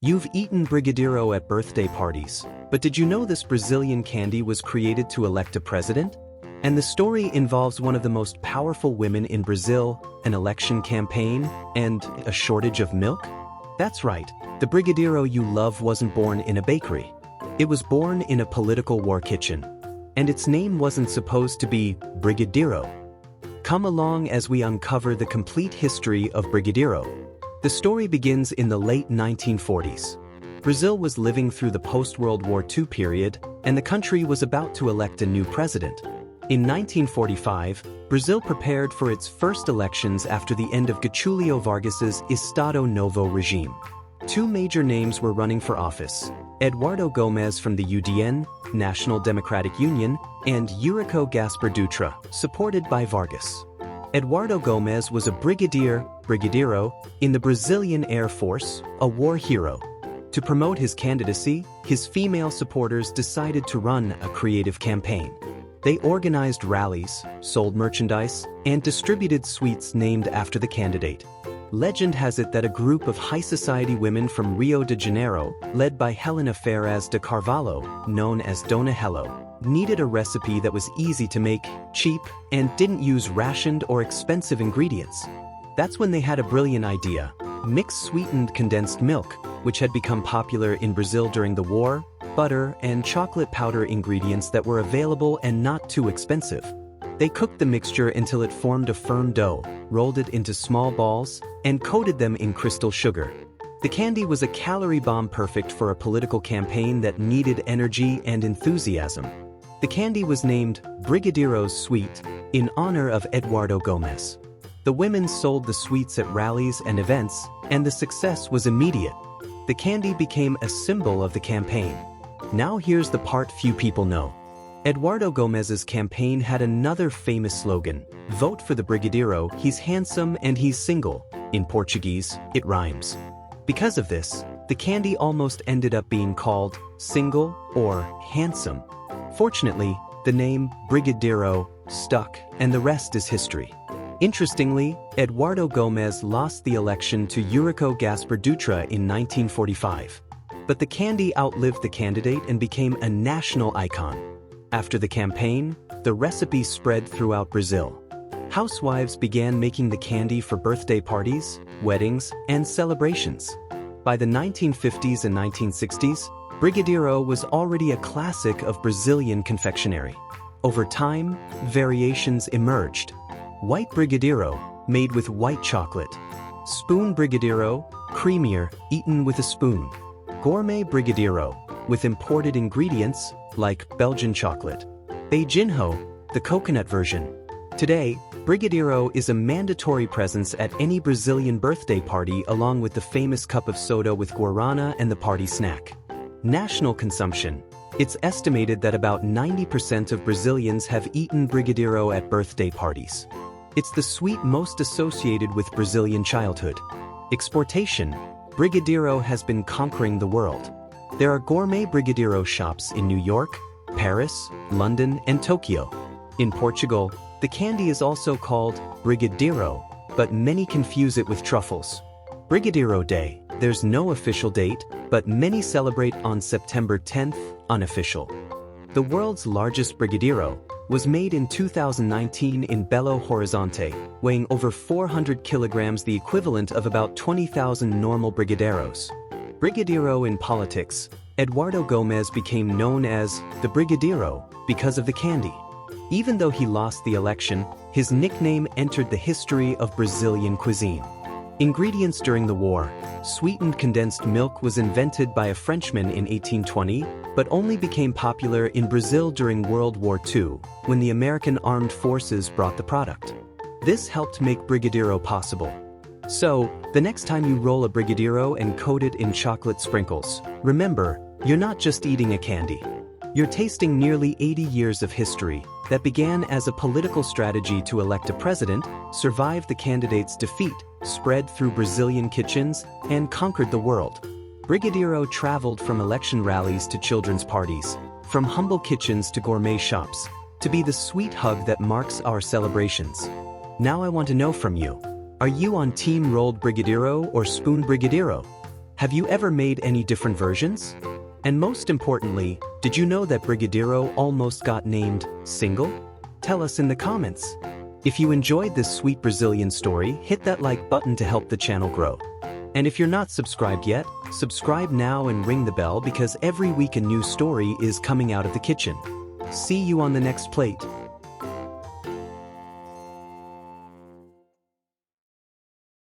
You've eaten brigadeiro at birthday parties, but did you know this Brazilian candy was created to elect a president? And the story involves one of the most powerful women in Brazil, an election campaign, and a shortage of milk? That's right, the brigadeiro you love wasn't born in a bakery. It was born in a political war kitchen. And its name wasn't supposed to be Brigadeiro. Come along as we uncover the complete history of brigadeiro. The story begins in the late 1940s. Brazil was living through the post-World War II period, and the country was about to elect a new president. In 1945, Brazil prepared for its first elections after the end of Getulio Vargas's Estado Novo regime. Two major names were running for office: Eduardo Gomes from the UDN, National Democratic Union, and Eurico Gaspar Dutra, supported by Vargas. Eduardo Gomes was a brigadeiro, in the Brazilian Air Force, a war hero. To promote his candidacy, his female supporters decided to run a creative campaign. They organized rallies, sold merchandise, and distributed sweets named after the candidate. Legend has it that a group of high society women from Rio de Janeiro, led by Helena Ferraz de Carvalho, known as Dona Hello, needed a recipe that was easy to make, cheap, and didn't use rationed or expensive ingredients. That's when they had a brilliant idea: mix sweetened condensed milk, which had become popular in Brazil during the war, butter, and chocolate powder, ingredients that were available and not too expensive. They cooked the mixture until it formed a firm dough, rolled it into small balls, and coated them in crystal sugar. The candy was a calorie bomb, perfect for a political campaign that needed energy and enthusiasm. The candy was named Brigadeiro's Sweet, in honor of Eduardo Gomes. The women sold the sweets at rallies and events, and the success was immediate. The candy became a symbol of the campaign. Now here's the part few people know. Eduardo Gomes's campaign had another famous slogan: "Vote for the Brigadeiro, he's handsome and he's single." In Portuguese, it rhymes. Because of this, the candy almost ended up being called single or handsome. Fortunately, the name Brigadeiro stuck, and the rest is history. Interestingly, Eduardo Gomes lost the election to Eurico Gaspar Dutra in 1945. But the candy outlived the candidate and became a national icon. After the campaign, the recipe spread throughout Brazil. Housewives began making the candy for birthday parties, weddings, and celebrations. By the 1950s and 1960s, brigadeiro was already a classic of Brazilian confectionery. Over time, variations emerged. White brigadeiro, made with white chocolate. Spoon brigadeiro, creamier, eaten with a spoon. Gourmet brigadeiro, with imported ingredients, like Belgian chocolate. Beijinho, the coconut version. Today, brigadeiro is a mandatory presence at any Brazilian birthday party, along with the famous cup of soda with guarana and the party snack. National consumption. It's estimated that about 90% of Brazilians have eaten brigadeiro at birthday parties. It's the sweet most associated with Brazilian childhood. Exportation. Brigadeiro has been conquering the world. There are gourmet brigadeiro shops in New York, Paris, London, and Tokyo. In Portugal, the candy is also called brigadeiro, but many confuse it with truffles. Brigadeiro Day. There's no official date, but many celebrate on September 10th, unofficial. The world's largest brigadeiro was made in 2019 in Belo Horizonte, weighing over 400 kilograms, the equivalent of about 20,000 normal brigadeiros. Brigadeiro in politics. Eduardo Gomes became known as the Brigadeiro because of the candy. Even though he lost the election, his nickname entered the history of Brazilian cuisine. Ingredients during the war. Sweetened condensed milk was invented by a Frenchman in 1820, but only became popular in Brazil during World War II, when the American armed forces brought the product. This helped make brigadeiro possible. So, the next time you roll a brigadeiro and coat it in chocolate sprinkles, remember, you're not just eating a candy. You're tasting nearly 80 years of history that began as a political strategy to elect a president, survived the candidate's defeat, spread through Brazilian kitchens, and conquered the world. Brigadeiro traveled from election rallies to children's parties, from humble kitchens to gourmet shops, to be the sweet hug that marks our celebrations. Now I want to know from you. Are you on Team Rolled Brigadeiro or Spoon Brigadeiro? Have you ever made any different versions? And most importantly, did you know that Brigadeiro almost got named single? Tell us in the comments. If you enjoyed this sweet Brazilian story, hit that like button to help the channel grow. And if you're not subscribed yet, subscribe now and ring the bell because every week a new story is coming out of the kitchen. See you on the next plate.